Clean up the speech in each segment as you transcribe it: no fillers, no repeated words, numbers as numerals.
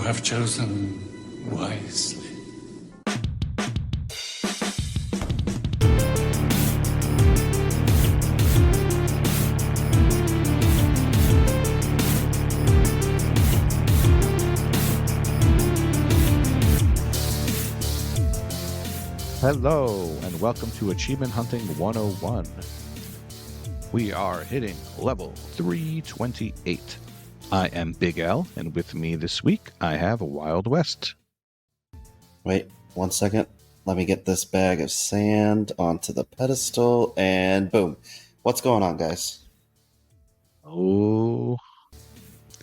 have chosen wisely. Hello, and welcome to Achievement Hunting 101. We are hitting level 328. I am Big L, and with me this week, I have Wild West. Wait 1 second. Let me get this bag of sand onto the pedestal, and boom. What's going on, guys? Oh,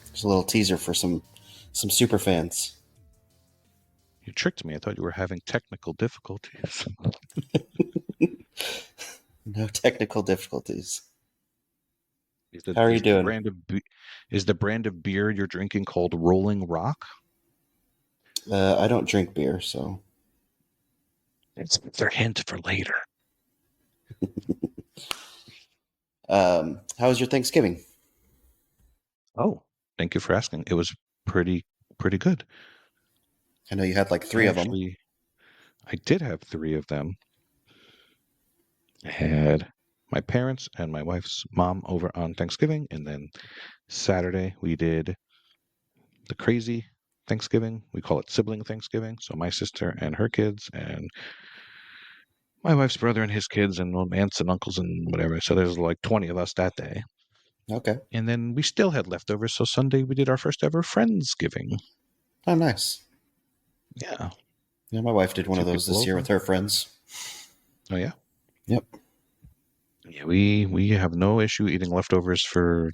There's a little teaser for some super fans. you tricked me. I thought you were having technical difficulties. No technical difficulties. How are you doing? Is the brand of beer you're drinking called Rolling Rock? I don't drink beer, so... It's their hint for later. How was your Thanksgiving? Oh, thank you for asking. It was pretty good. I know you had like three of them. I did have 3 of them. I had my parents and my wife's mom over on Thanksgiving, and then Saturday we did the crazy Thanksgiving. We call it sibling Thanksgiving. So my sister and her kids, and my wife's brother and his kids, and aunts and uncles and whatever. So there's like 20 of us that day. Okay. And then we still had leftovers. So Sunday we did our first ever Friendsgiving. Oh, nice. Yeah. Yeah, my wife did one of those this year with her friends. Oh, yeah? Yep. Yeah, we have no issue eating leftovers for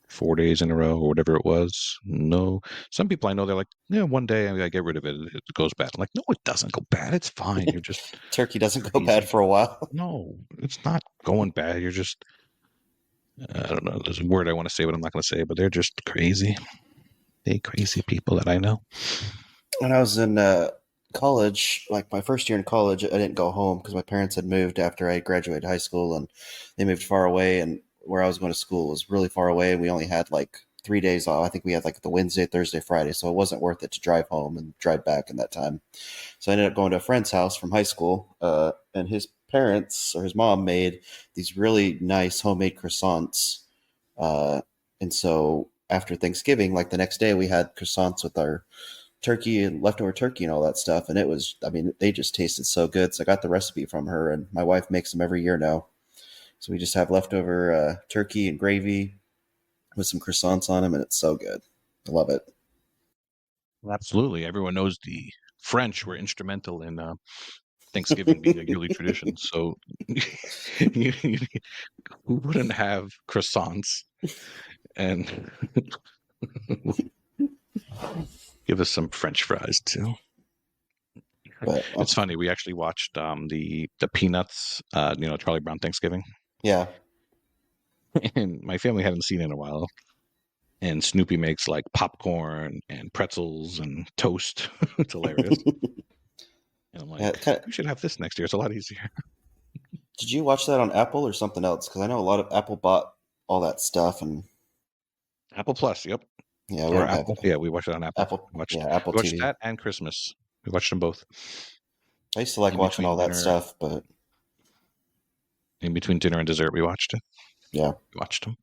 4 days in a row or whatever it was. No, some people I know, they're like, yeah, one day I get rid of it, it goes bad. I'm like, no, it doesn't go bad. It's fine. You're just Turkey doesn't crazy. go bad for a while. No, it's not going bad. You're just, I don't know. There's a word I want to say, but I'm not going to say. But they're just crazy. They crazy people that I know. When I was in college, like my first year in college, I didn't go home because my parents had moved after I graduated high school, and they moved far away, and where I was going to school was really far away, and we only had like 3 days off. I think we had like the Wednesday, Thursday, Friday, so it wasn't worth it to drive home and drive back in that time. So I ended up going to a friend's house from high school, and his parents or his mom made these really nice homemade croissants. And so after Thanksgiving, like the next day, we had croissants with our turkey and leftover turkey and all that stuff. And it was, I mean, they just tasted so good. So I got the recipe from her, and my wife makes them every year now. So we just have leftover turkey and gravy with some croissants on them, and it's so good. I love it. Absolutely. Everyone knows the French were instrumental in Thanksgiving being a yearly tradition. So who wouldn't have croissants and give us some French fries too? But it's funny. We actually watched the Peanuts, Charlie Brown Thanksgiving. Yeah. And my family hadn't seen it in a while. And Snoopy makes like popcorn and pretzels and toast. It's hilarious. And I'm like, we should have this next year. It's a lot easier. Did you watch that on Apple or something else? Because I know a lot of Apple bought all that stuff. And Apple Plus, yep. Yeah, or Apple. Yeah, we watched it on Apple. Apple We TV. watched that and Christmas. We watched them both. I used to like watching all that stuff, but in between dinner and dessert, we watched it. Yeah. We watched them.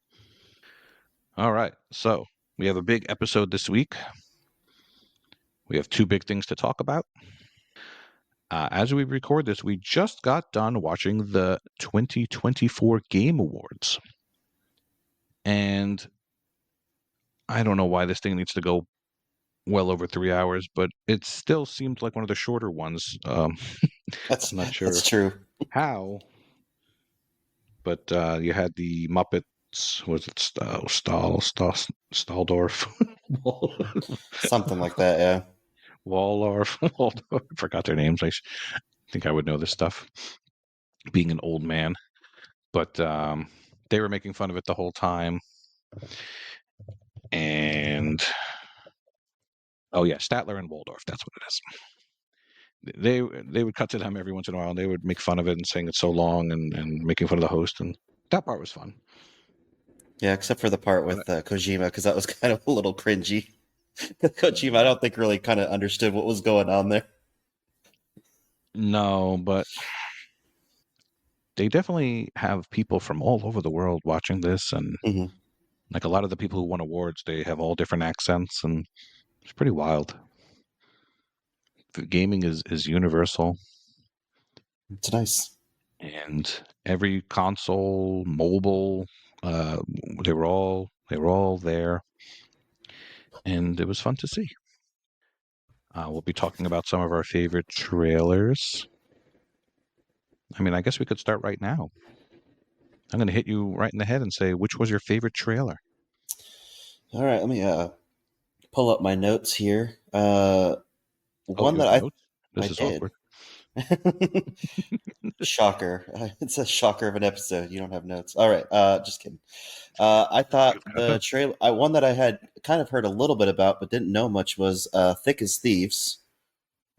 All right. So we have a big episode this week. We have 2 big things to talk about. As we record this, we just got done watching the 2024 Game Awards. And I don't know why this thing needs to go well over 3 hours, but it still seemed like one of the shorter ones. That's not sure. That's true. How? But you had the Muppets. Was it Staldorf? Something like that, yeah. Waldorf. I forgot their names. I think I would know this stuff, being an old man. But they were making fun of it the whole time. And oh yeah, Statler and Waldorf. That's what it is. They would cut to them every once in a while, and they would make fun of it and saying it's so long and making fun of the host, and that part was fun. Yeah, except for the part with Kojima, because that was kind of a little cringy. Kojima, I don't think really kind of understood what was going on there. No, but they definitely have people from all over the world watching this, and Hmm. like a lot of the people who won awards, they have all different accents, and it's pretty wild. The gaming is universal, It's nice. and every console, mobile, uh, they were all there, and it was fun to see. We'll be talking about some of our favorite trailers. I mean, I guess we could start right now. I'm going to hit you right in the head and say, which was your favorite trailer? All right, let me pull up my notes here. Oh, One you that have notes? I This is did. awkward. Shocker. It's a shocker of an episode. You don't have notes. All right, just kidding. I You've thought got the them. trailer, one that I had kind of heard a little bit about but didn't know much was Thick as Thieves.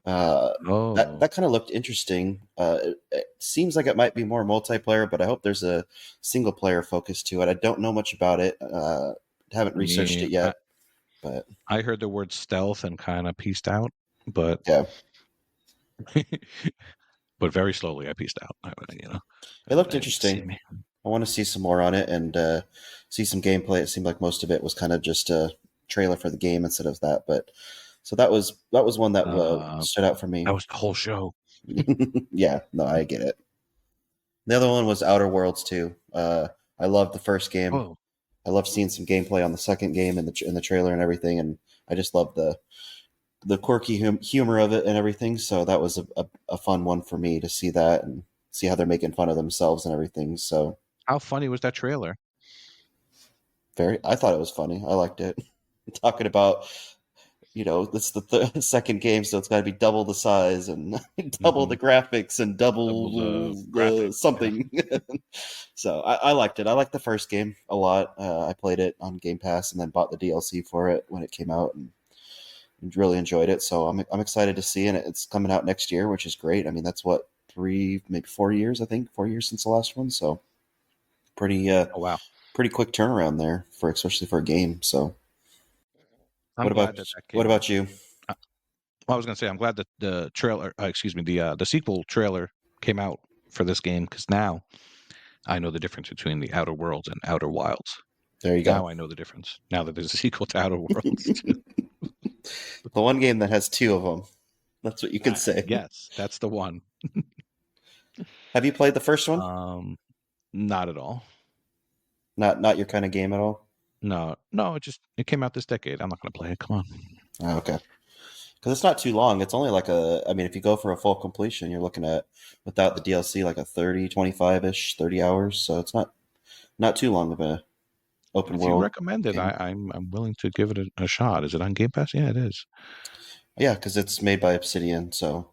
That Oh, that kind of looked interesting. It seems like it might be more multiplayer, but I hope there's a single player focus to it. I don't know much about it. Haven't I researched mean, it yet, but I heard the word stealth and kind of pieced out, but yeah, but very slowly I pieced out. it looked You can see interesting. me. I want to see some more on it and see some gameplay. It seemed like most of it was kind of just a trailer for the game instead of that. But so that was one that stood out for me. That was the whole show. Yeah, no, I get it. The other one was Outer Worlds too. I loved the first game. Oh, I loved seeing some gameplay on the second game in the trailer and everything, and I just loved the quirky humor of it and everything. So that was a fun one for me to see that and see how they're making fun of themselves and everything. So how funny was that trailer? I thought it was funny. I liked it. Talking about, this is the second game, so it's got to be double the size and double Hmm. the graphics and Double the double graphics. the Yeah. something. So I liked it. I liked the first game a lot. I played it on Game Pass and then bought the DLC for it when it came out and really enjoyed it. So I'm excited to see it. It's coming out next year, which is great. I mean, that's what 3, maybe 4 years. I think 4 years since the last one. So pretty Oh wow. pretty quick turnaround there for especially for a game. So I'm glad that that what came out. about you? Uh, I was going to say I'm glad that the trailer, excuse me, the sequel trailer came out for this game because now I know the difference between the Outer Worlds and Outer Wilds. There you go. Now I know the difference. Now that there's a sequel to Outer Worlds. The one game that has two of them. That's what you can say. Yes, that's the one. Have you played the first one? Not at all. Not your kind of game at all. No, it came out this decade. I'm not going to play it. Come on. Oh, okay. Because it's not too long. It's only like I mean, if you go for a full completion, you're looking at, without the DLC, like a 30, 25-ish, 30 hours. So it's not too long of a open If you world recommend it, game. I'm willing to give it a shot. Is it on Game Pass? Yeah, it is. Yeah, because it's made by Obsidian. So,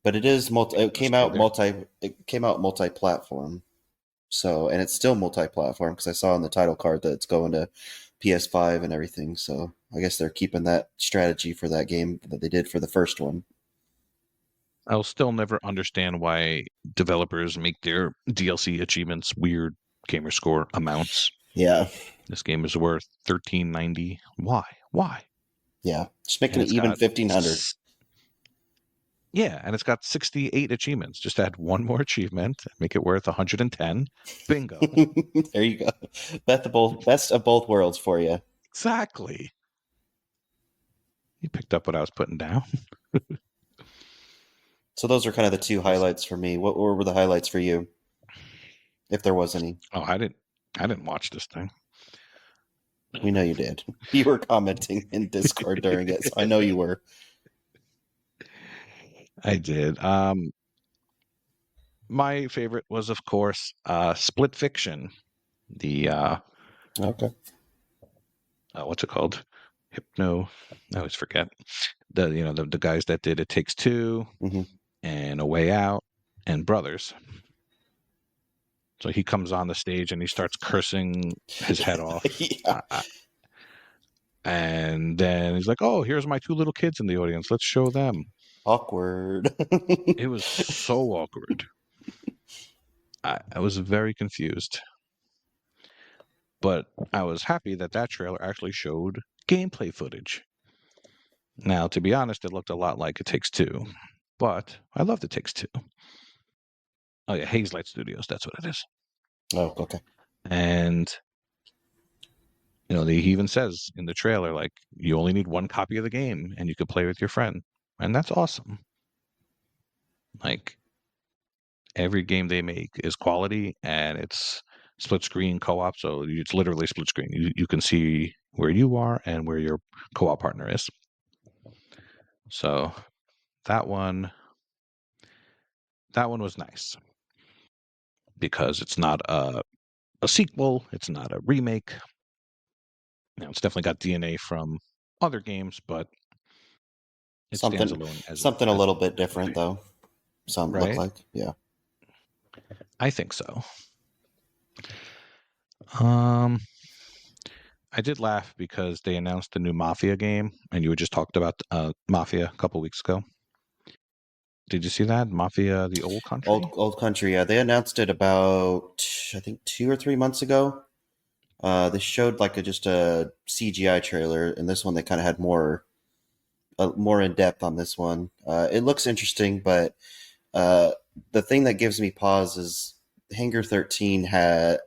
but it is multi. It Must came be out there. multi. It came out multi-platform. So, and it's still multi-platform because I saw on the title card that it's going to PS5 and everything. So, I guess they're keeping that strategy for that game that they did for the first one. I'll still never understand why developers make their DLC achievements weird gamer score amounts. Yeah, This game is worth $13.90. Why? Why? yeah, just And making it it's even got 1,500. and it's got 68 achievements. Just add one more achievement, make it worth 110. Bingo. There you go. Best of both worlds for you. Exactly. You picked up what I was putting down. So those are kind of the two highlights for me. What were the highlights for you, if there was any? Oh, I didn't watch this thing. We know you did. You were commenting in Discord during it, so I know you were. I did. My favorite was, of course, Split Fiction. The Okay. what's it called? Hypno. I always forget. The guys that did It Takes Two Hmm. and A Way Out and Brothers. So he comes on the stage and he starts cursing his head off. Yeah. And then he's like, "Oh, here's my two little kids in the audience. Let's show them." Awkward. It was so awkward. I was very confused. But I was happy that trailer actually showed gameplay footage. Now, to be honest, it looked a lot like It Takes Two, but I loved It Takes Two. Oh yeah, Hazelight Studios, that's what it is. Oh, okay. And he even says in the trailer, like, you only need one copy of the game and you can play with your friend. And that's awesome. Like, every game they make is quality and it's split screen co-op, so it's literally split screen. You can see where you are and where your co-op partner is. So that one was nice because it's not a sequel, it's not a remake. It's definitely got DNA from other games, but it stands alone as something a as little bit different though. Some look right? like, yeah. I think so. I did laugh because they announced the new Mafia game, and you had just talked about Mafia a couple weeks ago. Did you see that? Mafia: The Old Country? Old Country, yeah. They announced it about, I think, 2 or 3 months ago. They showed like just a CGI trailer, and this one they kind of had more in depth on this one. It looks interesting, but the thing that gives me pause is Hangar 13 had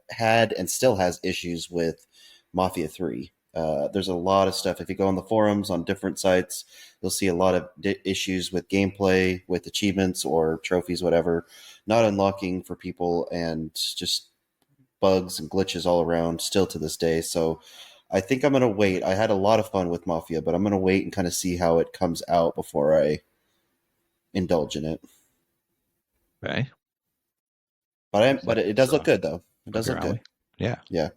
and still has issues with Mafia 3. There's a lot of stuff. If you go on the forums on different sites, you'll see a lot of issues with gameplay, with achievements or trophies, whatever, not unlocking for people, and just bugs and glitches all around still to this day. So I think I'm going to wait. I had a lot of fun with Mafia, but I'm going to wait and kind of see how it comes out before I indulge in it. Okay. But it does look good though. It does look good. Yeah. Yeah.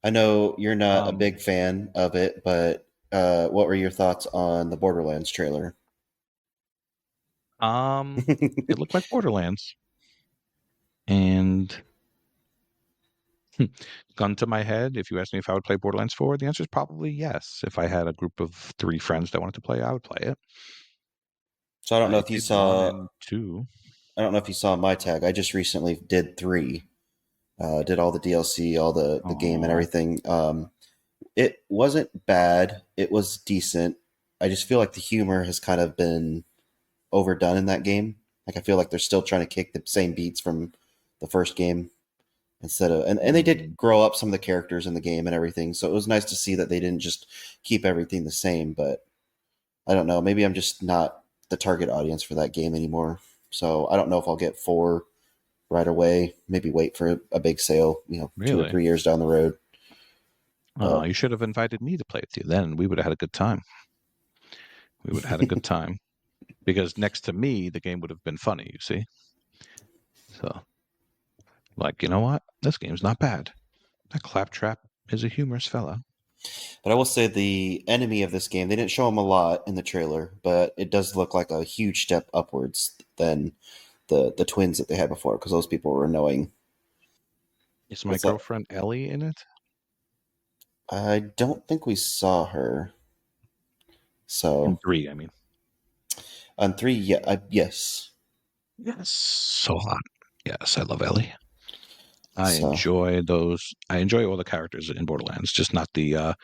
I know you're not a big fan of it, but what were your thoughts on the Borderlands trailer? It looked like Borderlands, and gun to my head, if you asked me if I would play Borderlands 4, the answer is probably yes. If I had a group of 3 friends that wanted to play, I would play it. So I don't know if you saw 1 and 2. I don't know if you saw my tag. I just recently did 3. Did all the DLC, all the game and everything. It wasn't bad. It was decent. I just feel like the humor has kind of been overdone in that game. Like I feel like they're still trying to kick the same beats from the first game instead of and they did grow up some of the characters in the game and everything. So it was nice to see that they didn't just keep everything the same, but I don't know, maybe I'm just not the target audience for that game anymore. So I don't know if I'll get 4 right away. Maybe wait for a big sale, Really? 2 or 3 years down the road. You should have invited me to play with you then. We would have had a good time. We would have had a good time. Because next to me, the game would have been funny, you see? So, like, you know what? This game's not bad. That Claptrap is a humorous fellow. But I will say the enemy of this game, they didn't show him a lot in the trailer, but it does look like a huge step upwards than the twins that they had before, because those people were annoying. Is my girlfriend Ellie in it? I don't think we saw her. So in 3, I mean. On 3, yeah, yes. Yes, so hot. Yes, I love Ellie. I enjoy those. I enjoy all the characters in Borderlands, just not the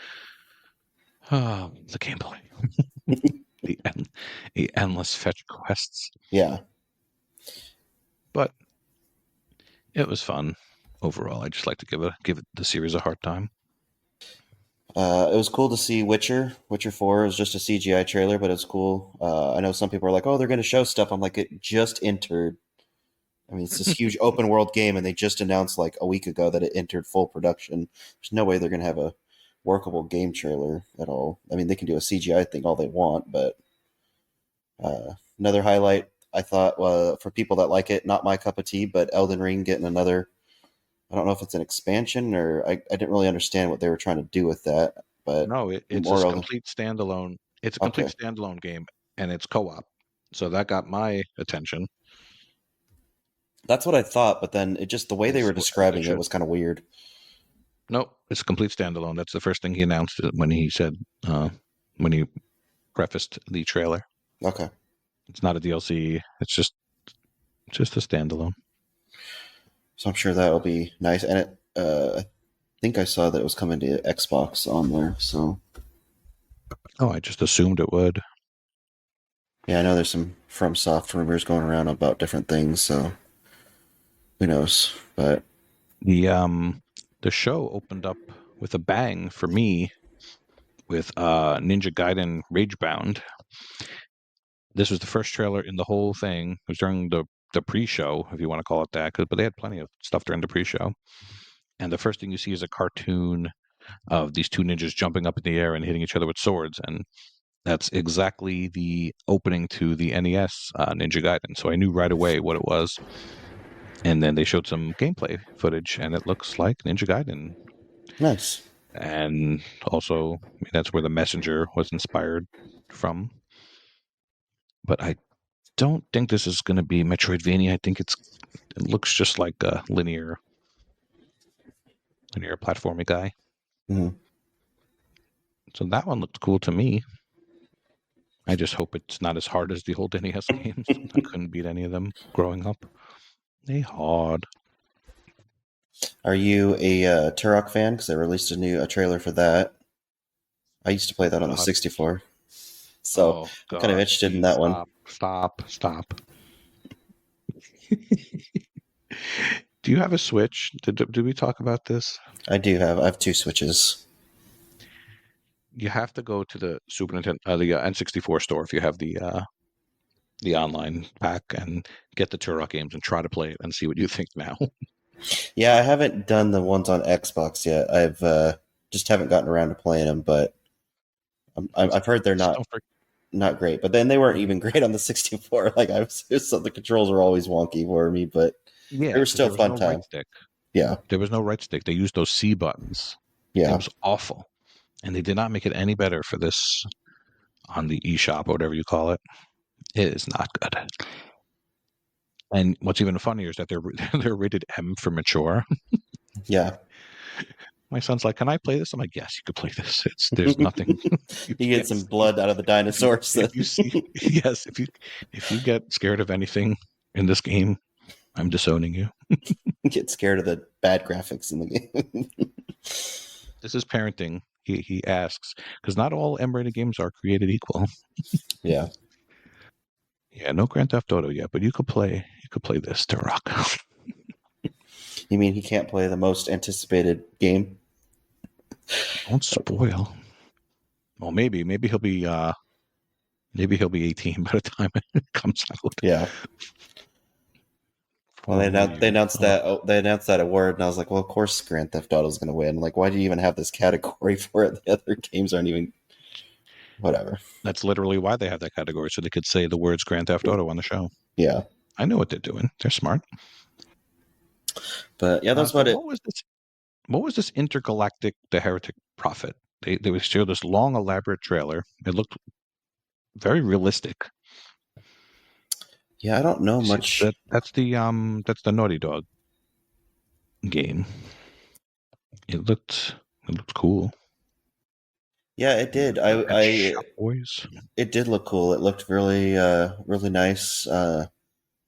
gameplay. the endless fetch quests. Yeah. But it was fun overall. I just like to give the series a hard time. It was cool to see Witcher 4. It was just a CGI trailer, but it's cool. I know some people are like, oh, they're going to show stuff. I'm like, it just entered. I mean, it's this huge open world game, and they just announced like a week ago that it entered full production. There's no way they're going to have a workable game trailer at all. I mean, they can do a CGI thing all they want, but another highlight I thought for people that like it, not my cup of tea, but Elden Ring getting another. I don't know if it's an expansion or I didn't really understand what they were trying to do with that. But no, it's a complete standalone. It's a complete standalone game, and it's co-op. So that got my attention. That's what I thought, but then the way they were describing it was kind of weird. Nope, it's a complete standalone. That's the first thing he announced when he said when he prefaced the trailer. Okay, it's not a DLC. It's just a standalone. So I'm sure that'll be nice, and think I saw that it was coming to Xbox on there. So Oh, I just assumed it would. yeah, I know there's some FromSoft rumors going around about different things. So who knows? But The show opened up with a bang for me with Ninja Gaiden Ragebound. This was the first trailer in the whole thing. It was during the pre-show, if you want to call it that, but they had plenty of stuff during the pre-show. And the first thing you see is a cartoon of these two ninjas jumping up in the air and hitting each other with swords, and that's exactly the opening to the NES Ninja Gaiden. So I knew right away what it was. And then they showed some gameplay footage, and it looks like Ninja Gaiden. nice. And also, I mean, that's where the Messenger was inspired from. But I don't think this is going to be Metroidvania. I think it looks just like a linear platforming guy. Mhm. So that one looked cool to me. I just hope it's not as hard as the old NES games. I couldn't beat any of them growing up. They hard. Are you a Turok fan? Because they released a trailer for that. I used to play that on the God. 64, so I'm kind of interested in that one. Stop. Do you have a Switch? Did we talk about this? I have 2 Switches. You have to go to the Super Nintendo, the N64 store if you have the online pack, and get the Turok games and try to play it and see what you think now. Yeah, I haven't done the ones on Xbox yet. I've just haven't gotten around to playing them, but I've heard they're not great. But then they weren't even great on the 64. Like so the controls are always wonky for me, but Yeah, they were still fun time. Right stick. Yeah, there was no right stick. They used those C buttons. yeah. It was awful, and they did not make it any better for this on the eShop or whatever you call it. It is not good. And what's even funnier is that they're rated M for mature. Yeah. My son's like, "Can I play this?" I'm like, "Yes, you could play this. There's nothing." You get some blood out of the dinosaurs. If you see, yes, if you get scared of anything in this game, I'm disowning you. Get scared of the bad graphics in the game. This is parenting. He asks, because not all M-rated games are created equal. Yeah. Yeah, no Grand Theft Auto yet, but you could play this Turok. You mean he can't play the most anticipated game? Don't spoil. Well, maybe he'll be 18 by the time it comes out. Yeah. Well, they announced that award, and I was like, well, of course Grand Theft Auto is going to win. Like, why do you even have this category for it? The other games aren't even. Whatever. That's literally why they have that category, so they could say the words Grand Theft Auto on the show. Yeah. I know what they're doing. They're smart. But yeah, that's about it. What was this Intergalactic the Heretic Prophet? They showed this long, elaborate trailer. It looked very realistic. Yeah, I don't know much. That's the Naughty Dog game. It looked cool. Yeah, it did. It did look cool. It looked really, really nice. I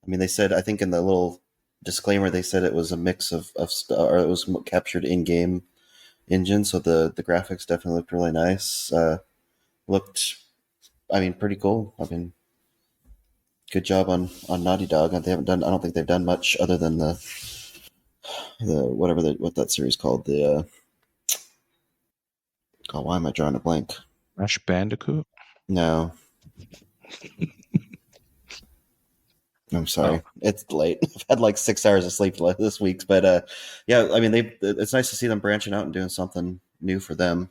mean, they said, I think in the little disclaimer, they said it was a mix of or it was captured in-game engine, so the graphics definitely looked really nice. Looked, I mean, pretty cool. I mean, good job on Naughty Dog. They haven't done. I don't think they've done much other than the what that series called. God, why am I drawing a blank? Crash Bandicoot? No. I'm sorry. Oh. It's late. I've had like 6 hours of sleep this week, but yeah, I mean, it's nice to see them branching out and doing something new for them.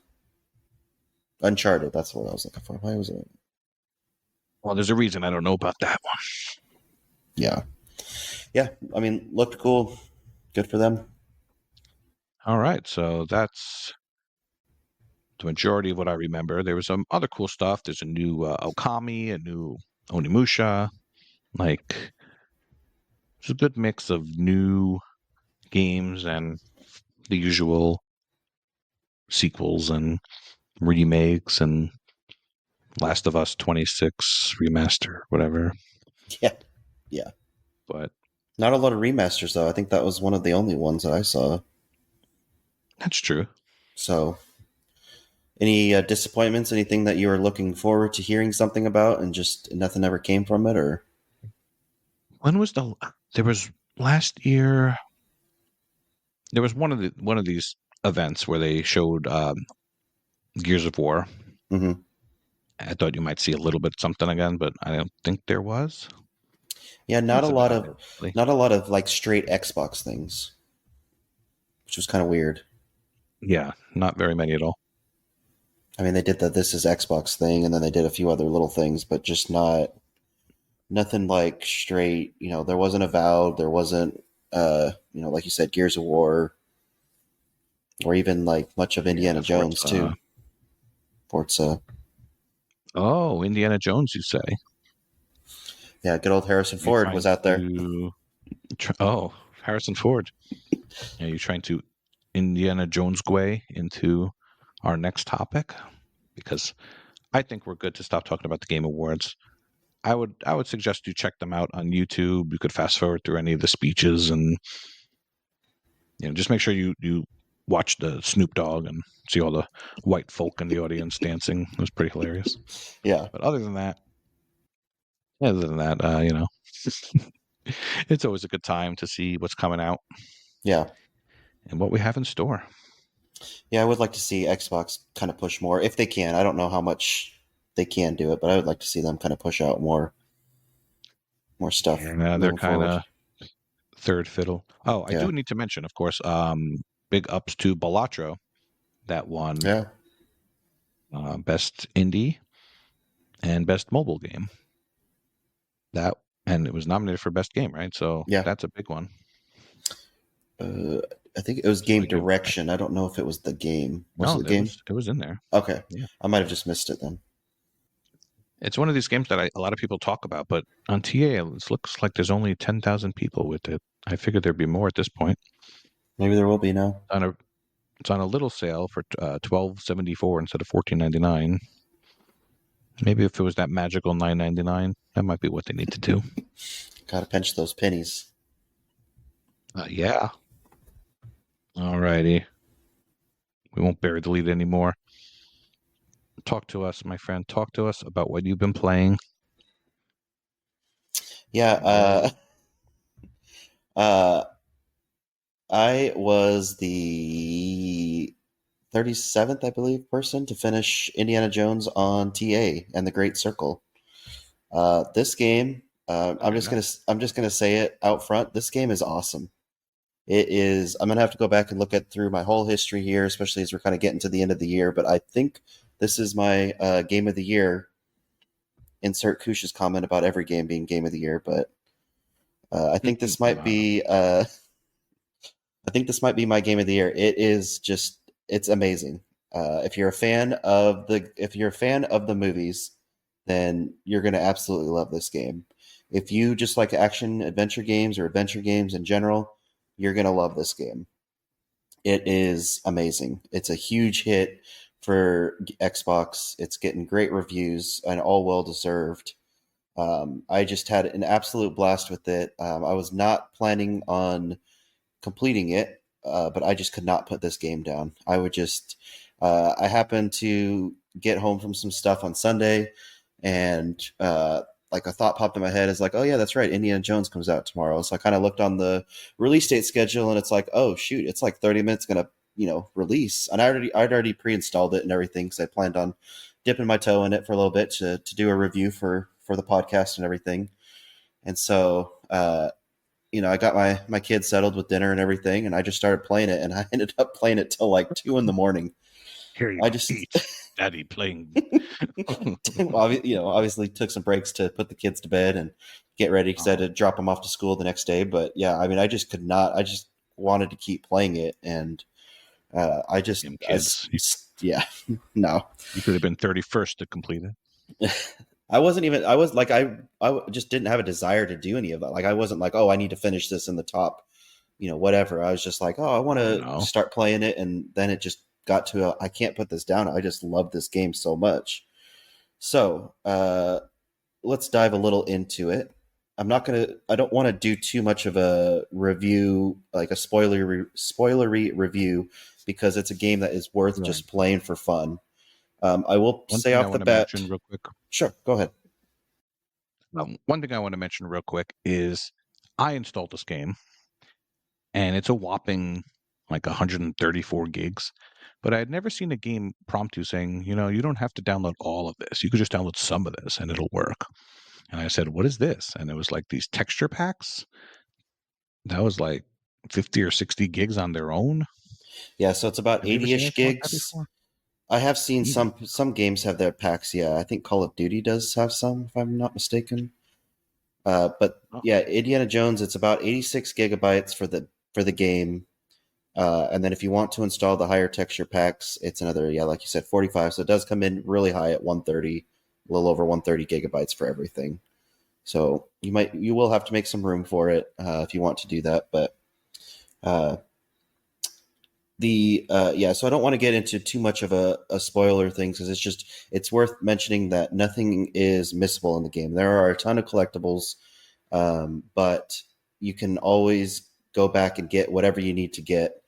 Uncharted, that's what I was looking for. Why was it? Well, there's a reason I don't know about that one. Yeah. Yeah, I mean, looked cool. Good for them. All right, so that's the majority of what I remember. There was some other cool stuff. There's a new Okami, a new Onimusha. Like, it's a good mix of new games and the usual sequels and remakes and Last of Us 26 remaster, whatever. Yeah. But not a lot of remasters, though. I think that was one of the only ones that I saw. That's true. So, any disappointments? Anything that you were looking forward to hearing something about, and just nothing ever came from it? Or When was there was last year? There was one of these events where they showed Gears of War. mm-hmm. I thought you might see a little bit something again, but I don't think there was. Yeah, That's about it, really. not a lot of like straight Xbox things, which was kind of weird. Yeah, not very many at all. I mean, they did the "This Is Xbox" thing, and then they did a few other little things, but just nothing like straight. There wasn't a Avowed, there wasn't, like you said, Gears of War, or even like much of Indiana Yeah, Jones too. Forza. Oh, Indiana Jones, you say? Yeah, good old Harrison You Ford trying was out there. to? Oh, Harrison Ford. Are you trying to Indiana Jones way into our next topic? Because I think we're good to stop talking about the Game Awards. I would suggest you check them out on YouTube. You could fast forward through any of the speeches and just make sure you watch the Snoop Dogg and see all the white folk in the audience dancing. It was pretty hilarious. Yeah, But other than that, it's always a good time to see what's coming out yeah, and what we have in store. yeah. I would like to see Xbox kind of push more if they can. I don't know how much they can do it, but I would like to see them kind of push out more stuff Yeah, they're moving kind forward. of third fiddle. Oh, I Yeah, do need to mention, of course, big ups to Balatro that won yeah, best indie and best mobile game. That and it was nominated for best game, right? So yeah. that's a big one. I think it was So game direction. I don't know if it was the game. Was it no, the game? it was in there. Okay, Yeah, I might have just missed it then. it's one of these games that a lot of people talk about, but on TA it looks like there's only 10,000 people with it. I figured there'd be more at this point. Maybe there will be now. It's on a little sale for $12.74 instead of $14.99. Maybe if it was that magical $9.99, that might be what they need to do. Gotta pinch those pennies. Yeah. Alrighty. We won't bury the lead anymore. Talk to us, my friend. Talk to us about what you've been playing. Yeah, I was the 37th, I believe, person to finish Indiana Jones on TA and the Great Circle. This game, I'm just gonna say it out front. This game is awesome. It is. I'm gonna have to go back and look at through my whole history here, especially as we're kind of getting to the end of the year. But I think this is my game of the year. Insert Kush's comment about every game being game of the year, but I think this might be. I think this might be my game of the year. It is just. It's amazing. If you're a fan of the movies, then you're gonna absolutely love this game. If you just like action adventure games or adventure games in general, you're gonna love this game. It is amazing. It's a huge hit for Xbox. It's getting great reviews and all well deserved. I just had an absolute blast with it. I was not planning on completing it, but I just could not put this game down. I happened to get home from some stuff on Sunday, and like a thought popped in my head is like, oh yeah, that's right, Indiana Jones comes out tomorrow. So I kind of looked on the release date schedule, and it's like, oh shoot, it's like 30 minutes gonna release, and I'd already pre-installed it and everything because I planned on dipping my toe in it for a little bit to do a review for the podcast and everything. And so I got my kids settled with dinner and everything, and I just started playing it, and I ended up playing it till like 2 a.m. Here you I go. just Eat. Daddy playing. obviously took some breaks to put the kids to bed and get ready because I had to drop them off to school the next day. But yeah, I mean, I just could not. I just wanted to keep playing it, and Kids. Yeah, no. You could have been 31st to complete it. I wasn't even. I was like, I just didn't have a desire to do any of that. Like, I wasn't like, oh, I need to finish this in the top, whatever. I was just like, oh, I want to start playing it, and then it just got to I can't put this down. I just love this game so much. So let's dive a little into it. I don't want to do too much of a review, like a spoilery review, because it's a game that is worth Right. just playing for fun. I will One say thing I off the want to bat. mention real quick. Sure, go ahead. One thing I want to mention real quick is I installed this game, and it's a whopping like 134 gigs. But I had never seen a game prompt you saying, you don't have to download all of this. You could just download some of this and it'll work. And I said, what is this? And it was like these texture packs. That was like 50 or 60 gigs on their own. Yeah, so it's about Have you ever seen 80-ish anything like that gigs. before? I have seen 80. some games have their packs. Yeah, I think Call of Duty does have some, if I'm not mistaken. But Oh, yeah, Indiana Jones, it's about 86 gigabytes for the game. And then if you want to install the higher texture packs, it's another, yeah, like you said, 45. So it does come in really high at 130, a little over 130 gigabytes for everything. So you will have to make some room for it if you want to do that. But uh, so I don't want to get into too much of a spoiler thing because it's worth mentioning that nothing is missable in the game. There are a ton of collectibles, but you can always go back and get whatever you need to get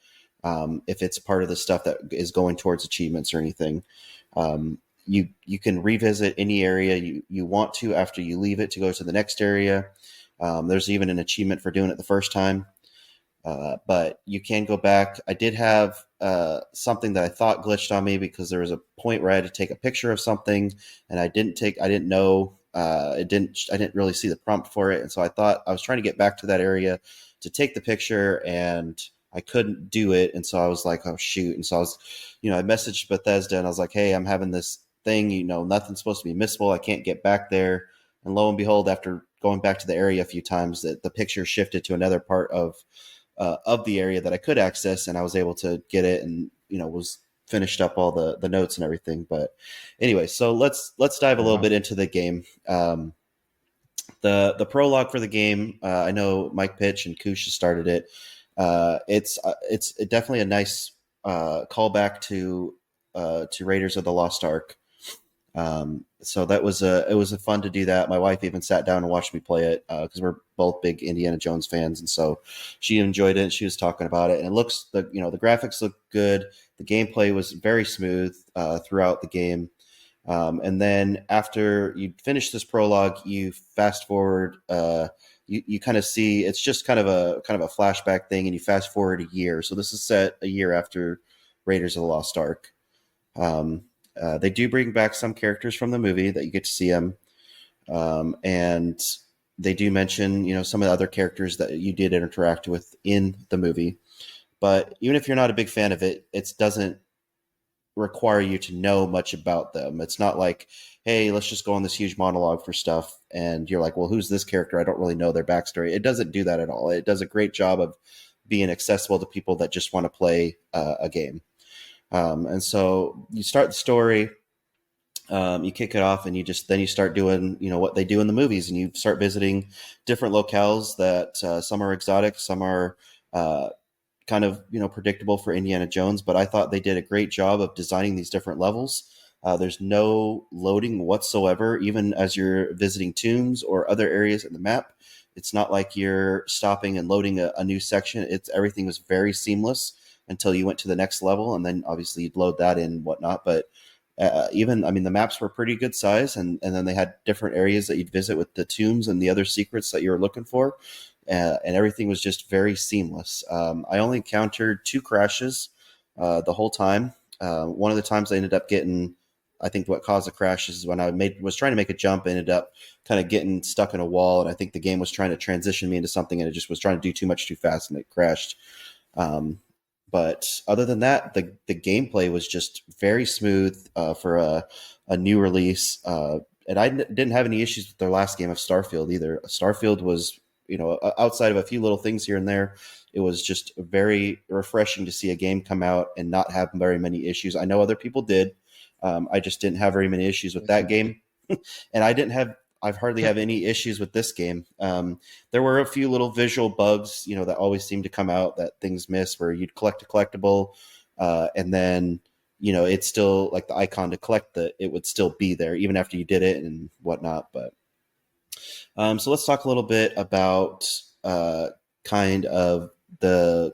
if it's part of the stuff that is going towards achievements or anything. You can revisit any area you want to after you leave it to go to the next area. There's even an achievement for doing it the first time. But you can go back. I did have something that I thought glitched on me because there was a point where I had to take a picture of something, and I didn't know. I didn't really see the prompt for it, and so I thought I was trying to get back to that area to take the picture, and I couldn't do it, and so I was like, oh shoot! And so I was, I messaged Bethesda, and I was like, hey, I'm having this thing. Nothing's supposed to be missable. I can't get back there, and lo and behold, after going back to the area a few times, that the picture shifted to another part of the area that I could access, and I was able to get it, and was finished up all the notes and everything. But anyway, so let's dive a little wow. bit into the game. The prologue for the game. I know Mike Pitch and Kush has started it. It's definitely a nice callback to Raiders of the Lost Ark. So it was a fun to do that. My wife even sat down and watched me play it because we're both big Indiana Jones fans, and so she enjoyed it. And she was talking about it, and it looks the graphics look good. The gameplay was very smooth throughout the game. And then after you finish this prologue, you fast forward. You kind of see it's just kind of a flashback thing, and you fast forward a year. So this is set a year after Raiders of the Lost Ark. They do bring back some characters from the movie that you get to see them, and they do mention some of the other characters that you did interact with in the movie. But even if you're not a big fan of it, it doesn't require you to know much about them. It's not like, hey, let's just go on this huge monologue for stuff, and you're like, well, who's this character? I don't really know their backstory. It doesn't do that at all. It does a great job of being accessible to people that just want to play a game. And so you start the story, you kick it off, and you start doing what they do in the movies, and you start visiting different locales that some are exotic, some are kind of predictable for Indiana Jones. But I thought they did a great job of designing these different levels. There's no loading whatsoever, even as you're visiting tombs or other areas in the map. It's not like you're stopping and loading a new section. Everything was very seamless until you went to the next level, and then obviously you'd load that in and whatnot. But the maps were pretty good size, and then they had different areas that you'd visit with the tombs and the other secrets that you were looking for, and everything was just very seamless. I only encountered 2 crashes the whole time. One of the times I ended up getting, I think what caused the crash is when I was trying to make a jump, ended up kind of getting stuck in a wall, and I think the game was trying to transition me into something, and it just was trying to do too much too fast, and it crashed. But other than that, the gameplay was just very smooth for a new release. And I didn't have any issues with their last game of Starfield either. Starfield was, outside of a few little things here and there, it was just very refreshing to see a game come out and not have very many issues. I know other people did. I just didn't have very many issues with that game. And I've hardly have any issues with this game. There were a few little visual bugs, that always seem to come out that things miss, where you'd collect a collectible, and then, it's still like the icon to collect it would still be there even after you did it and whatnot. But so let's talk a little bit about kind of the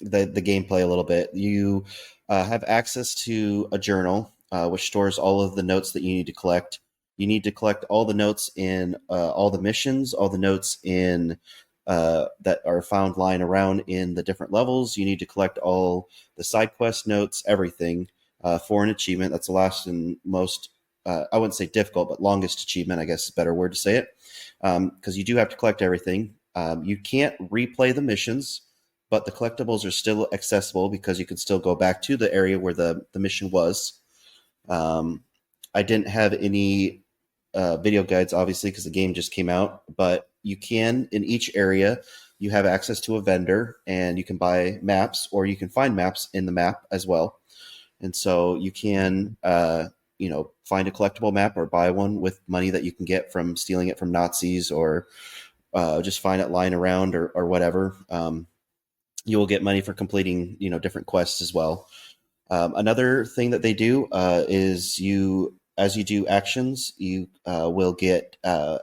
the gameplay a little bit. You have access to a journal which stores all of the notes that you need to collect. You need to collect all the notes in all the missions, all the notes in that are found lying around in the different levels. You need to collect all the side quest notes, everything for an achievement. That's the last and most, I wouldn't say difficult, but longest achievement, I guess is a better word to say it, because you do have to collect everything. You can't replay the missions, but the collectibles are still accessible because you can still go back to the area where the mission was. Um, I didn't have any video guides, obviously, because the game just came out, but you can, in each area, you have access to a vendor and you can buy maps or you can find maps in the map as well. And so you can, find a collectible map or buy one with money that you can get from stealing it from Nazis or just find it lying around or whatever. You will get money for completing, different quests as well. Another thing that they do is as you do actions, you will get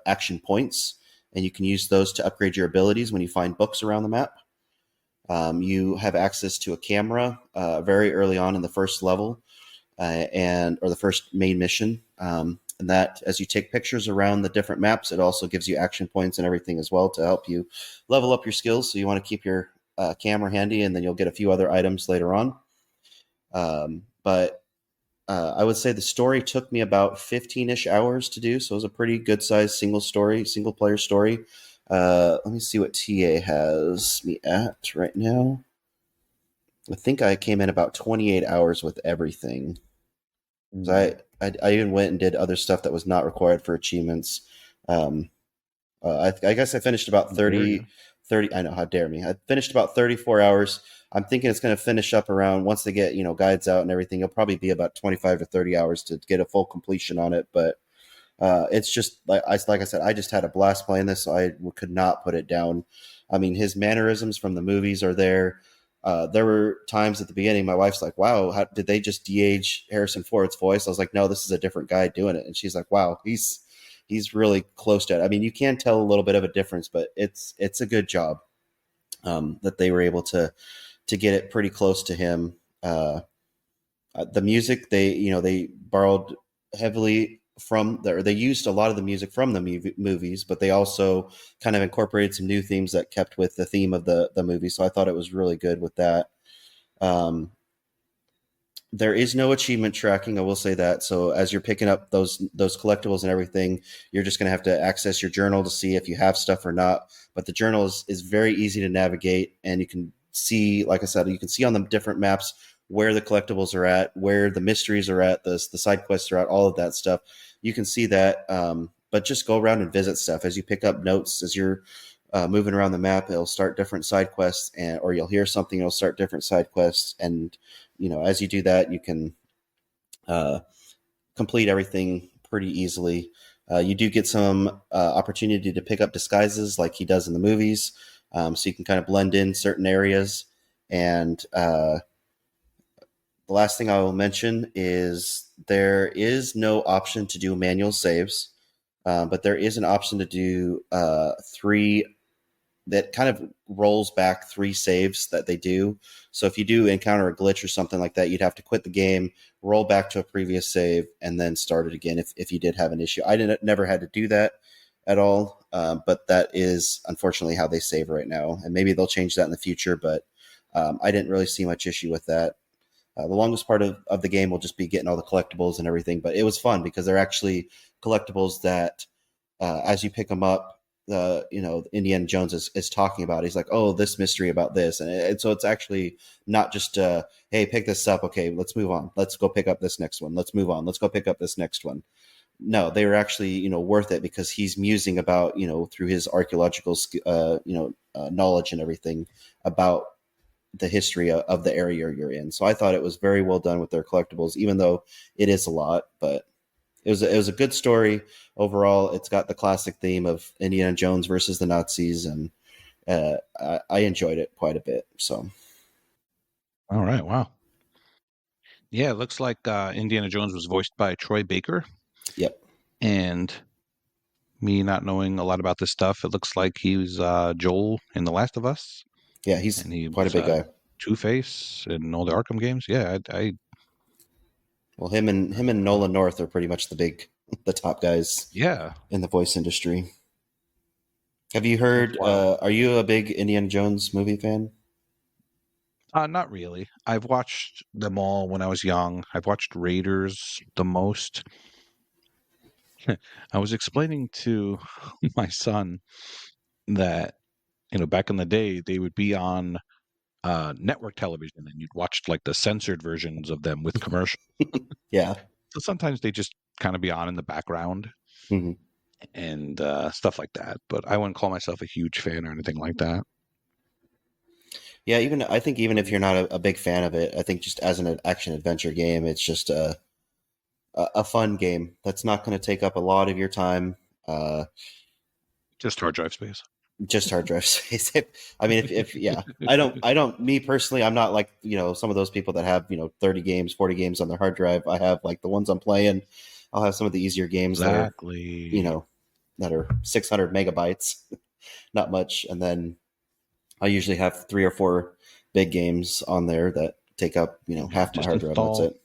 action points, and you can use those to upgrade your abilities when you find books around the map. You have access to a camera very early on in the first level, or the first main mission. And that, as you take pictures around the different maps, it also gives you action points and everything as well to help you level up your skills. So you want to keep your camera handy, and then you'll get a few other items later on. But I would say the story took me about 15-ish hours to do, so it was a pretty good sized single player story. Let me see what TA has me at right now. I think I came in about 28 hours with everything. So I even went and did other stuff that was not required for achievements. I guess I finished about 30. I know, how dare me. I finished about 34 hours. I'm thinking it's going to finish up around, once they get, guides out and everything, it'll probably be about 25 to 30 hours to get a full completion on it. But it's just, like I said, I just had a blast playing this, so I could not put it down. I mean, his mannerisms from the movies are there. There were times at the beginning, my wife's like, wow, how did they just de-age Harrison Ford's voice? I was like, no, this is a different guy doing it. And she's like, wow, he's really close to it. I mean, you can tell a little bit of a difference, but it's a good job that they were able to get it pretty close to him. The music, they borrowed heavily from or they used a lot of the music from the movies, but they also kind of incorporated some new themes that kept with the theme of the movie. So I thought it was really good with that. There is no achievement tracking, I will say that. So as you're picking up those collectibles and everything, you're just going to have to access your journal to see if you have stuff or not. But the journal is very easy to navigate, and you can see, like I said, you can see on the different maps where the collectibles are at, where the mysteries are at, the side quests are at, all of that stuff. You can see that, but just go around and visit stuff. As you pick up notes, as you're moving around the map, it'll start different side quests, or you'll hear something, it'll start different side quests. And, as you do that, you can complete everything pretty easily. You do get some opportunity to pick up disguises like he does in the movies. So you can kind of blend in certain areas. And the last thing I will mention is there is no option to do manual saves, but there is an option to do three that kind of rolls back 3 saves that they do. So if you do encounter a glitch or something like that, you'd have to quit the game, roll back to a previous save, and then start it again if you did have an issue. I never had to do that at all, but that is unfortunately how they save right now. And maybe they'll change that in the future, but I didn't really see much issue with that. The longest part of the game will just be getting all the collectibles and everything, but it was fun because they're actually collectibles that as you pick them up, Indiana Jones is talking about. He's like, oh, this mystery about this. And so it's actually not just, hey, pick this up. Okay, let's move on. Let's go pick up this next one. Let's move on. Let's go pick up this next one. No, they were actually, worth it because he's musing about, through his archaeological, knowledge and everything about the history of the area you're in. So I thought it was very well done with their collectibles, even though it is a lot, but it was a good story overall. It's got the classic theme of Indiana Jones versus the Nazis, and I enjoyed it quite a bit. So, All right, wow. Yeah, it looks like Indiana Jones was voiced by Troy Baker. Yep. And me not knowing a lot about this stuff, it looks like he was Joel in The Last of Us. Yeah, he's and he quite was, a big guy. Two-Face and all the Arkham games. Yeah, Well, him and Nolan North are pretty much the top guys yeah, in the voice industry. Have you it's heard? wild. Are you a big Indiana Jones movie fan? Not really. I've watched them all when I was young. I've watched Raiders the most. I was explaining to my son that, back in the day, they would be on network television, and you'd watch like the censored versions of them with commercials. Yeah. So sometimes they just kind of be on in the background hmm and stuff like that. But I wouldn't call myself a huge fan or anything like that. Yeah. I think even if you're not a big fan of it, I think just as an action adventure game, it's just a fun game that's not going to take up a lot of your time. Uh, Just hard drive space. just hard drive space. I mean, if yeah, me personally, I'm not like, some of those people that have, 30 games, 40 games on their hard drive. I have like the ones I'm playing. I'll have some of the easier games Exactly. that are 600 megabytes, not much. And then I usually have 3 or 4 big games on there that take up, half my Just hard drive. That's install it.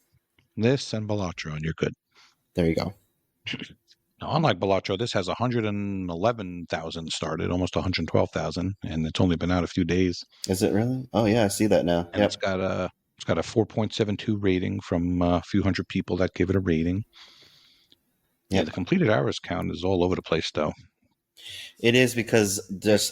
this and Balatro, and you're good. There you go. Now, unlike Balatro, this has 111,000 started, almost 112,000, and it's only been out a few days. Is it really? Oh yeah, I see that now. And it's got a 4.72 rating from a few hundred people that give it a rating. Yeah, Yep. the completed hours count is all over the place, though. It is because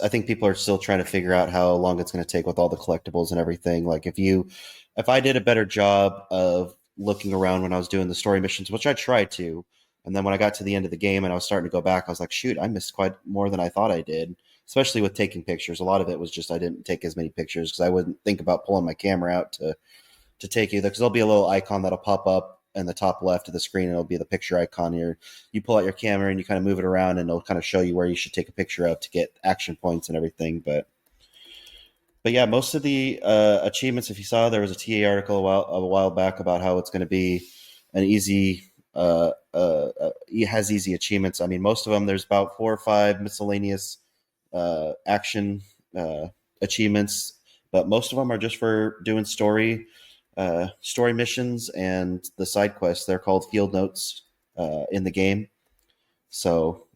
I think people are still trying to figure out how long it's going to take with all the collectibles and everything. Like if I did a better job of looking around when I was doing the story missions, which I tried to, and then when I got to the end of the game and I was starting to go back, I was like, shoot, I missed quite more than I thought I did. Especially with taking pictures. A lot of it was just I didn't take as many pictures because I wouldn't think about pulling my camera out to take either. Because there'll be a little icon that'll pop up in the top left of the screen, and it'll be the picture icon here. You pull out your camera and you kind of move it around, and it'll kind of show you where you should take a picture of to get action points and everything. But yeah, most of the achievements, if you saw, there was a TA article a while back about how it's going to be an easy. It has easy achievements. I mean, most of them, there's about 4 or 5 miscellaneous action achievements, but most of them are just for doing story missions and the side quests. They're called field notes in the game. So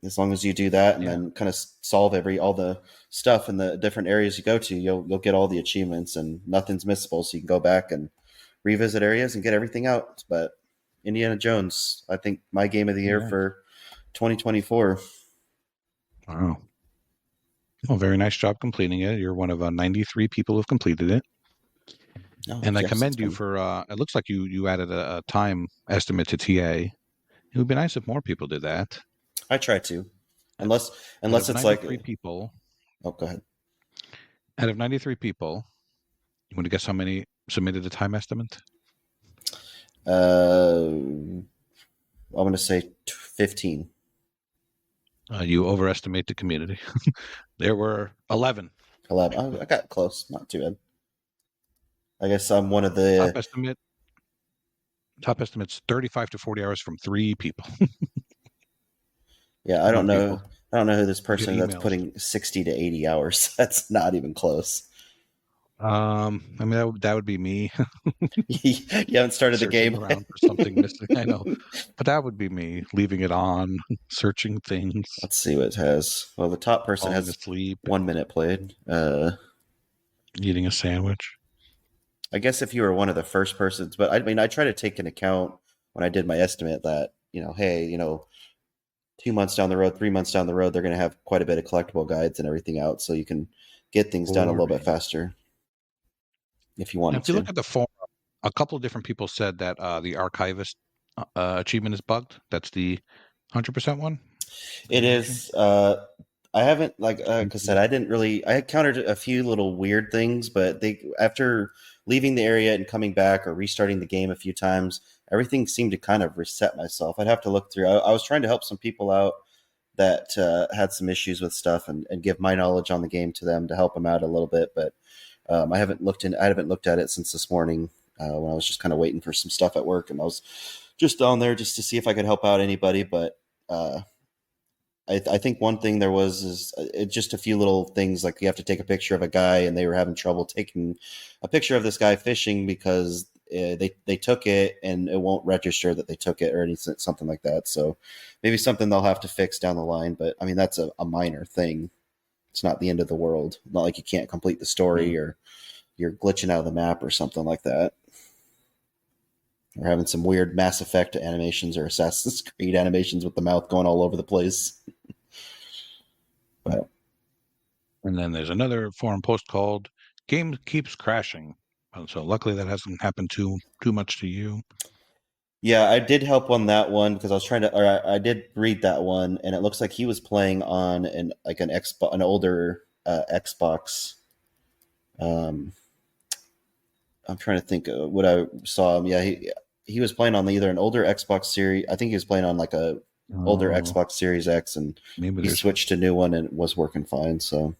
as long as you do that and then kind of solve all the stuff in the different areas you go to, you'll get all the achievements and nothing's missable. So you can go back and revisit areas and get everything out. But Indiana Jones, I think my game of the year for 2024. Wow. Well, very nice job completing it. You're one of 93 people who've completed it. Oh, And I yes, commend you for, it looks like you added a time estimate to TA. It would be nice if more people did that. I try to. Unless it's like 93 people. Oh, go ahead. Out of 93 people, you want to guess how many submitted a time estimate? I'm going to say 15. You overestimate the community. There were 11. 11. Oh, I got close. Not too bad. I guess I'm one of the top estimate's 35 to 40 hours from 3 people. Yeah, I don't know. People. I don't know who this person that's emails. putting 60 to 80 hours. That's not even close. I mean, that would be me. You haven't started the game around for something missing. I know, but that would be me leaving it on, searching things. Let's see what it has. Well, the top person has asleep, 1 minute played. Eating a sandwich. I guess if you were one of the first persons, but I mean, I try to take into account when I did my estimate that, hey, 2 months down the road, 3 months down the road, they're going to have quite a bit of collectible guides and everything out, so you can get things done a little bit faster if you want to. If you look at the forum, a couple of different people said that the archivist achievement is bugged. That's the 100% one. It is. I haven't, like I said, I encountered a few little weird things, but after leaving the area and coming back or restarting the game a few times, everything seemed to kind of reset myself. I'd have to look through. I was trying to help some people out that had some issues with stuff and give my knowledge on the game to them to help them out a little bit. But I haven't looked at it since this morning when I was just kind of waiting for some stuff at work, and I was just on there just to see if I could help out anybody. But I think one thing there was is just a few little things like you have to take a picture of a guy, and they were having trouble taking a picture of this guy fishing because they took it and it won't register that they took it or anything something like that. So maybe something they'll have to fix down the line. But I mean that's a minor thing. It's not the end of the world. Not like you can't complete the story or you're glitching out of the map or something like that. Or having some weird Mass Effect animations or Assassin's Creed animations with the mouth going all over the place. But And then there's another forum post called "Game Keeps Crashing." So luckily that hasn't happened too much to you. yeah, I did help on that one because I was trying to, or I did read that one, and it looks like he was playing on an older Xbox. Um, I'm trying to think of what I saw him. Yeah, he was playing on either an older Xbox series. I think he was playing on like a older Xbox Series X, and Maybe he there's switched to a new one and it was working fine. So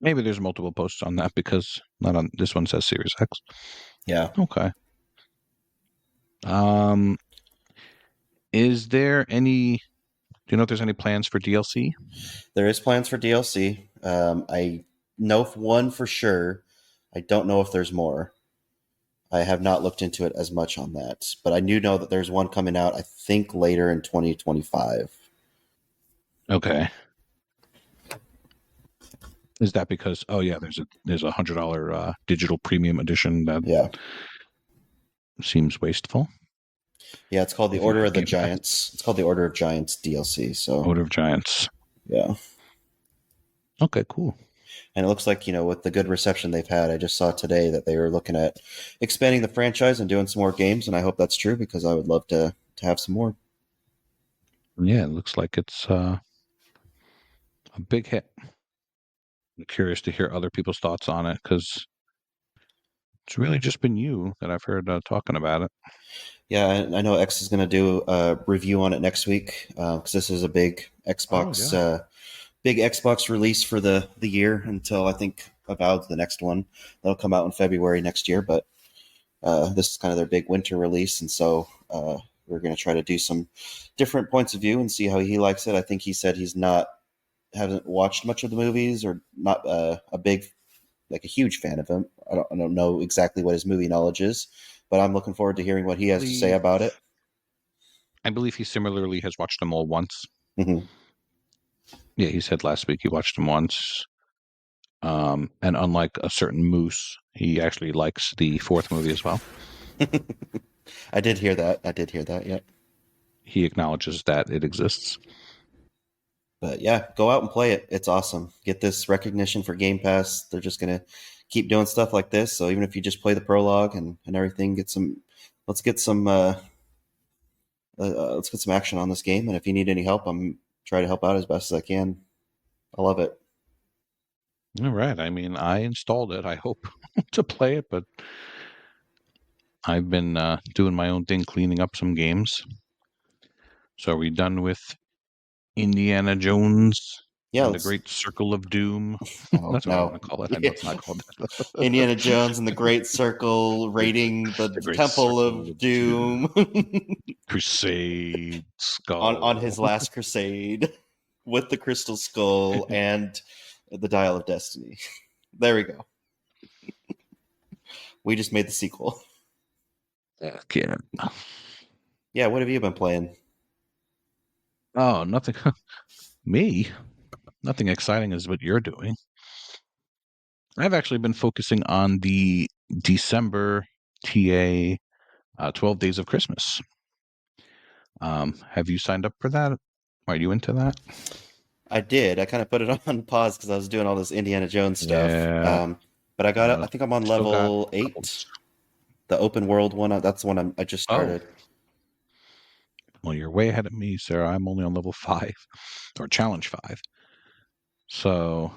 maybe there's multiple posts on that because not on this one says Series X. yeah, Okay. Is there any? Do you know if there's any plans for DLC? there is plans for DLC. I know one for sure. I don't know if there's more. I have not looked into it as much on that, but I do know that there's one coming out. I think later in 2025. Okay. Is that because? Oh yeah, there's a $100 digital premium edition that Yeah, seems wasteful. yeah. It's called the If you Order have of the Game Pass. Giants. It's called the Order of Giants DLC. So Order of Giants. yeah. Okay, cool. And it looks like, with the good reception they've had, I just saw today that they were looking at expanding the franchise and doing some more games. And I hope that's true because I would love to have some more. Yeah, it looks like it's a big hit. I'm curious to hear other people's thoughts on it because it's really just been you that I've heard talking about it. Yeah, I know X is going to do a review on it next week because this is a Oh yeah. Big Xbox release for the year until I think Avowed's the next one. That'll come out in February next year, but this is kind of their big winter release, and so we're going to try to do some different points of view and see how he likes it. I think he said he's not hasn't watched much of the movies or not a big like a huge fan of him. I don't know exactly what his movie knowledge is, but I'm looking forward to hearing what he has to say about it. I believe he similarly has watched them all once. Mm-hmm. Yeah, he said last week he watched them once. And unlike a certain moose, he actually likes the fourth movie as well. I did hear that. Yeah. He acknowledges that it exists. But yeah, go out and play it. It's awesome. Get this recognition for Game Pass. They're just gonna keep doing stuff like this. So even if you just play the prologue and everything, let's get some let's get some action on this game. And if you need any help, I'm trying to help out as best as I can. I love it. All right. I mean, I installed it. I hope to play it, but I've been doing my own thing, cleaning up some games. So are we done with Indiana Jones Yeah, and the let's. Great Circle of Doom? Oh That's what I want no, to call it. I know it's not called Indiana that. Jones and the Great Circle raiding The the Great Temple Circle of of Doom. Doom Crusade on his Skull. last crusade with the Crystal Skull and the Dial of Destiny. There we go. We just made the sequel. Yeah. Yeah, what have you been playing? Oh, nothing. Me? Nothing exciting is what you're doing. I've actually been focusing on the December TA 12 Days of Christmas. Have you signed up for that? Are you into that? I did. I kind of put it on pause because I was doing all this Indiana Jones stuff. Yeah. But I got it. I think I'm on Still got level a couple. 8, the open world one. That's the one I just Oh, started. well, you're way ahead of me, Sarah. I'm only on level 5 or challenge 5. So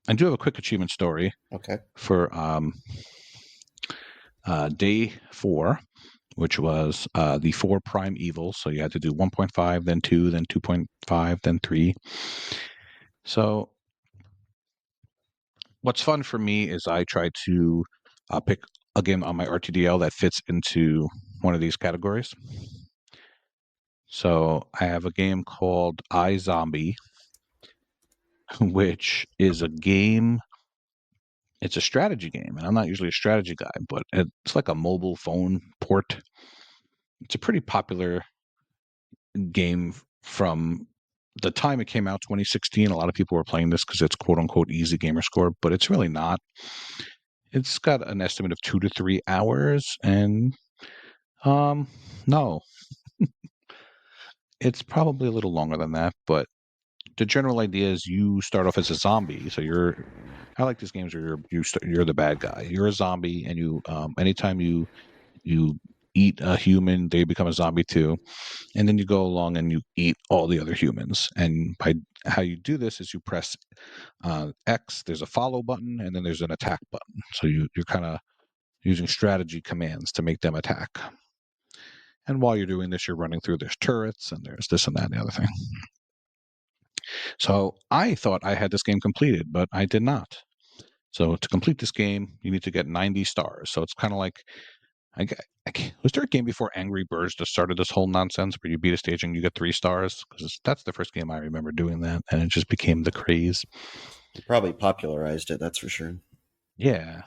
I do have a quick achievement story Okay. for day 4, which was the 4 prime evils. So you had to do 1.5, then 2, then 2.5, then 3. So what's fun for me is I try to pick a game on my RTDL that fits into one of these categories. So I have a game called iZombie, which is a game. It's a strategy game, and I'm not usually a strategy guy, but it's like a mobile phone port. It's a pretty popular game from the time it came out, 2016. A lot of people were playing this because it's quote unquote easy gamer score, but it's really not. It's got an estimate of 2 to 3 hours, and no, it's probably a little longer than that, but the general idea is you start off as a zombie. So I like these games where you're the bad guy. You're a zombie, and you anytime you eat a human, they become a zombie too. And then you go along and you eat all the other humans. And by how you do this is you press X. There's a follow button, and then there's an attack button. So you're kind of using strategy commands to make them attack. And while you're doing this, you're running through. There's turrets, and there's this and that and the other thing. So I thought I had this game completed, but I did not. So to complete this game, you need to get 90 stars. So it's kind of like, was there a game before Angry Birds that started this whole nonsense where you beat a stage and you get 3 stars? Because that's the first game I remember doing that, and it just became the craze. You probably popularized it, that's for sure. Yeah.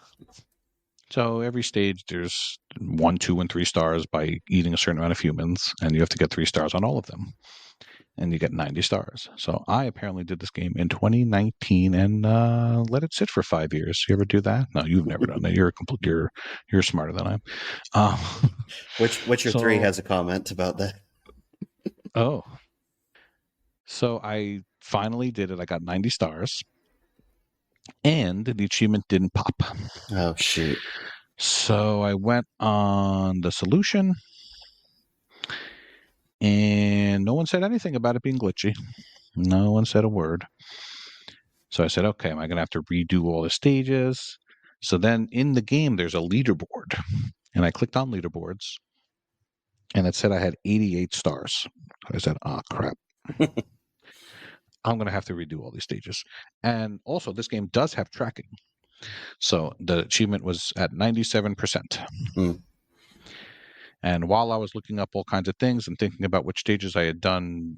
So every stage there's 1, 2, and 3 stars by eating a certain amount of humans, and you have to get 3 stars on all of them. And you get 90 stars. So I apparently did this game in 2019 and let it sit for 5 years. You ever do that? No, you've never done that. You're smarter than I am. Witcher 3 has a comment about that. Oh. So I finally did it. I got 90 stars. And the achievement didn't pop. Oh, shoot. So I went on the solution. And no one said anything about it being glitchy. No one said a word. So I said, okay, am I going to have to redo all the stages? So then in the game, there's a leaderboard. And I clicked on leaderboards. And it said I had 88 stars. I said, oh, crap. I'm going to have to redo all these stages. And also, this game does have tracking. So the achievement was at 97%. And while I was looking up all kinds of things and thinking about which stages I had done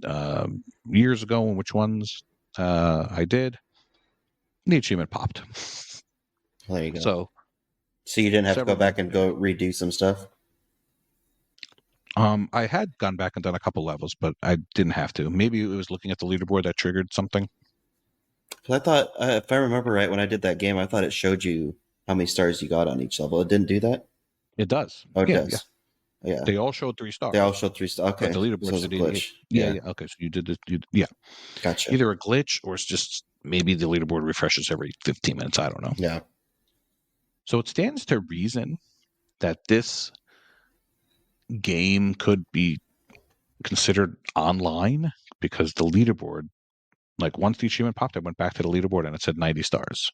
years ago and which ones I did, the achievement popped. There you go. So you didn't have to go back and go redo some stuff? I had gone back and done a couple levels, but I didn't have to. Maybe it was looking at the leaderboard that triggered something. I thought, if I remember right, when I did that game, I thought it showed you how many stars you got on each level. It didn't do that? It does. Oh, it does. Yeah. They all showed 3 stars. They all showed 3 stars. Okay. But the leaderboard said 88. Yeah. Okay. So you did it. Yeah. Gotcha. Either a glitch or it's just maybe the leaderboard refreshes every 15 minutes. I don't know. Yeah. So it stands to reason that this game could be considered online because the leaderboard, like once the achievement popped, I went back to the leaderboard and it said 90 stars.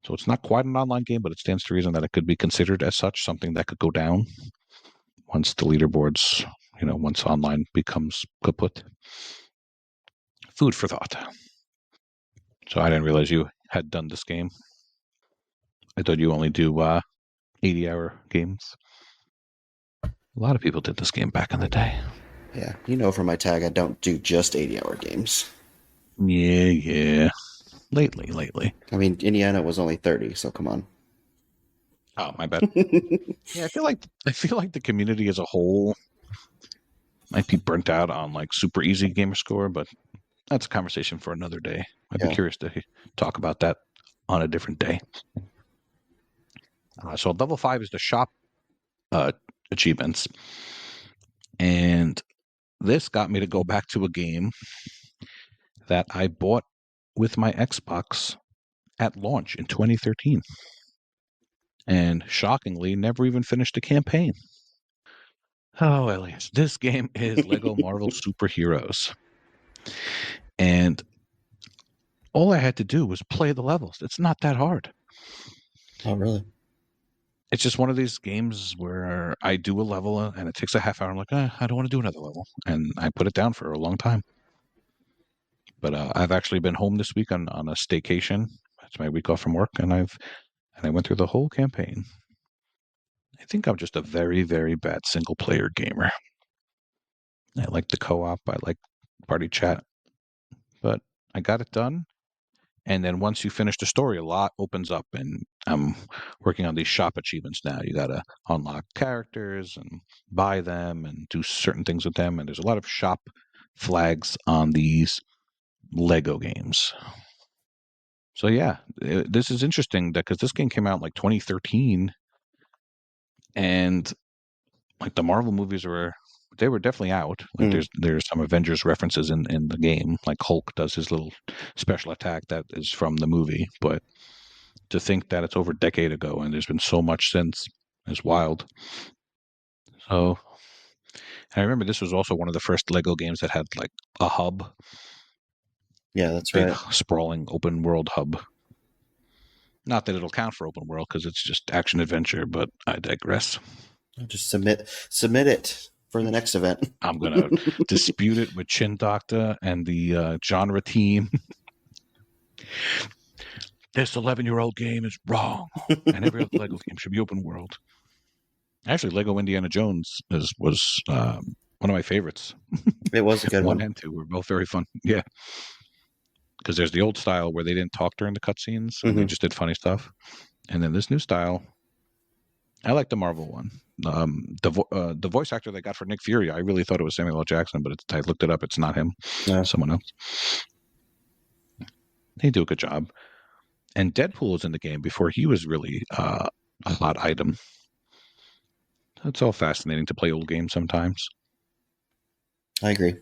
So it's not quite an online game, but it stands to reason that it could be considered as such, something that could go down once the leaderboards, once online becomes kaput. Food for thought. So I didn't realize you had done this game. I thought you only do 80-hour games. A lot of people did this game back in the day. Yeah, from my tag, I don't do just 80-hour games. Yeah. Lately. I mean, Indiana was only 30, so come on. Oh, my bad. Yeah, I feel like the community as a whole might be burnt out on like super easy gamer score, but that's a conversation for another day. I'd be curious to talk about that on a different day. So level 5 is the shop achievements, and this got me to go back to a game that I bought with my Xbox at launch in 2013. And shockingly, never even finished the campaign. Oh, Elias, this game is Lego Marvel Superheroes. And all I had to do was play the levels. It's not that hard. Oh, really? It's just one of these games where I do a level and it takes a half hour. I'm like, I don't want to do another level. And I put it down for a long time. But I've actually been home this week on a staycation. That's my week off from work. And I went through the whole campaign. I think I'm just a very, very bad single-player gamer. I like the co-op. I like party chat. But I got it done. And then once you finish the story, a lot opens up, and I'm working on these shop achievements now. You got to unlock characters and buy them and do certain things with them. And there's a lot of shop flags on these Lego games. So yeah, this is interesting because this game came out in like 2013, and like the Marvel movies were definitely out. Like there's some Avengers references in the game. Like Hulk does his little special attack that is from the movie, but to think that it's over a decade ago and there's been so much since is wild. So I remember this was also one of the first Lego games that had like a hub. Yeah, that's big, right. sprawling open world hub. Not that it'll count for open world because it's just action adventure, but I digress. Just submit it for the next event. I'm gonna dispute it with Chin Doctor and the genre team. This 11-year-old game is wrong, and every other Lego game should be open world. Actually, Lego Indiana Jones was one of my favorites. It was a good one. 1 and 2 were both very fun. Yeah, because there's the old style where they didn't talk during the cutscenes and they just did funny stuff, and then this new style. I like the Marvel one. The voice actor they got for Nick Fury, I really thought it was Samuel L. Jackson, but I looked it up. It's not him. No. Someone else. They do a good job. And Deadpool was in the game before he was really a hot item. It's all fascinating to play old games sometimes. I agree.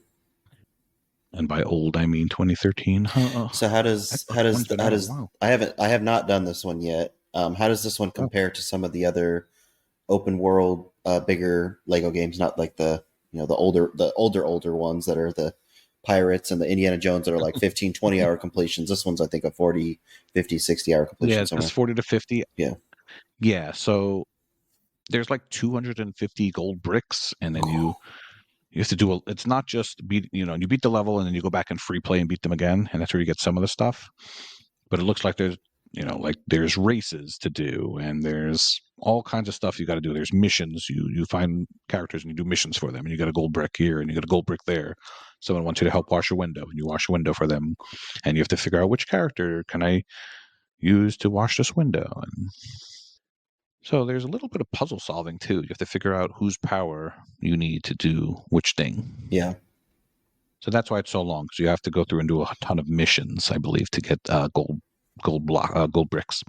And by old, I mean 2013. So how does I have not done this one yet. How does this one compare to some of the other open world bigger Lego games? Not like the older ones that are the Pirates and the Indiana Jones that are like 15, 20 hour completions. This one's I think a 40, 50, 60 hour completion. Yeah, it's 40 to 50. Yeah. Yeah, so there's like 250 gold bricks, and then you have to do it's not just you beat the level and then you go back and free play and beat them again, and that's where you get some of the stuff. But it looks like there's races to do, and there's all kinds of stuff you got to do. There's missions. You find characters and you do missions for them, and you get a gold brick here and you get a gold brick there. Someone wants you to help wash a window, and you wash a window for them, and you have to figure out which character can I use to wash this window. And so there's a little bit of puzzle solving too. You have to figure out whose power you need to do which thing. Yeah. So that's why it's so long, because you have to go through and do a ton of missions, I believe, to get gold bricks.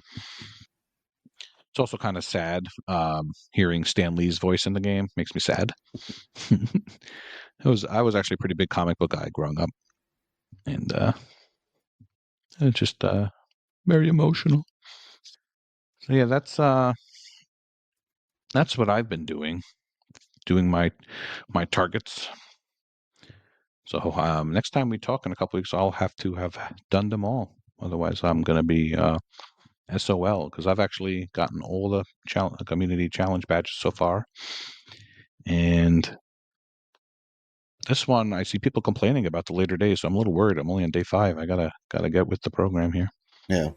It's also kind of sad hearing Stan Lee's voice in the game. Makes me sad. I was actually a pretty big comic book guy growing up, and it's just very emotional. So yeah, that's what I've been doing my targets. So next time we talk in a couple weeks, I'll have to have done them all. Otherwise, I'm going to be SOL, because I've actually gotten all the community challenge badges so far. And this one, I see people complaining about the later days, so I'm a little worried. I'm only on day 5. I gotta get with the program here. Yeah.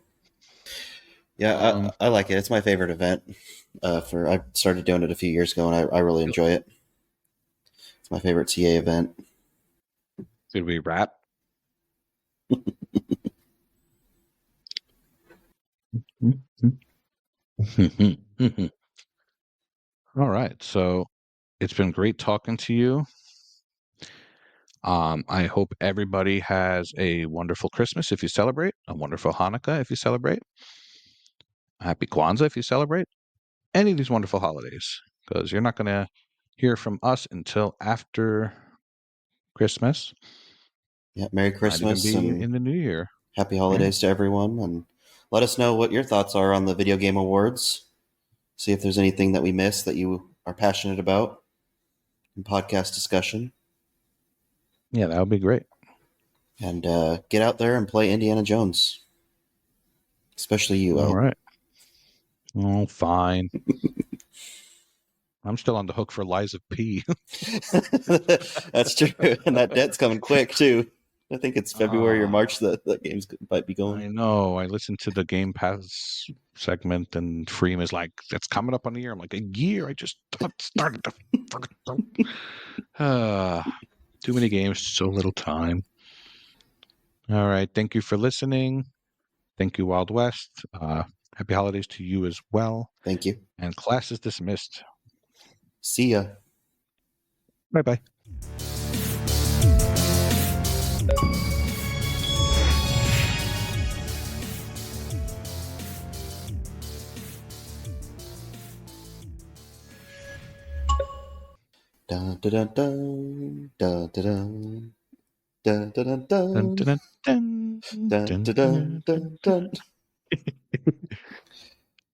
Yeah, I like it. It's my favorite event. I started doing it a few years ago, and I really enjoy it. It's my favorite CA event. Did we wrap? All right. So it's been great talking to you. I hope everybody has a wonderful Christmas if you celebrate, a wonderful Hanukkah if you celebrate, happy Kwanzaa if you celebrate, any of these wonderful holidays, because you're not going to hear from us until after Christmas. Yeah, Merry Christmas and in the new year. Happy holidays to everyone, and let us know what your thoughts are on the Video Game Awards. See if there's anything that we missed that you are passionate about in podcast discussion. Yeah, that would be great. And get out there and play Indiana Jones. Especially you, All right. Oh, fine. I'm still on the hook for Lies of P. That's true. And that debt's coming quick, too. I think it's February or March that games might be going. I know. I listened to the Game Pass segment, and Freem is like, "That's coming up on a year." I'm like, "A year? I just started to." Too many games, so little time. All right. Thank you for listening. Thank you, Wild West. Happy holidays to you as well. Thank you. And class is dismissed. See ya. Bye-bye. Dun dun dun dun dun dun dun dun dun dun Dun, dun, dun, dun, dun dun, dun dun, dun dun.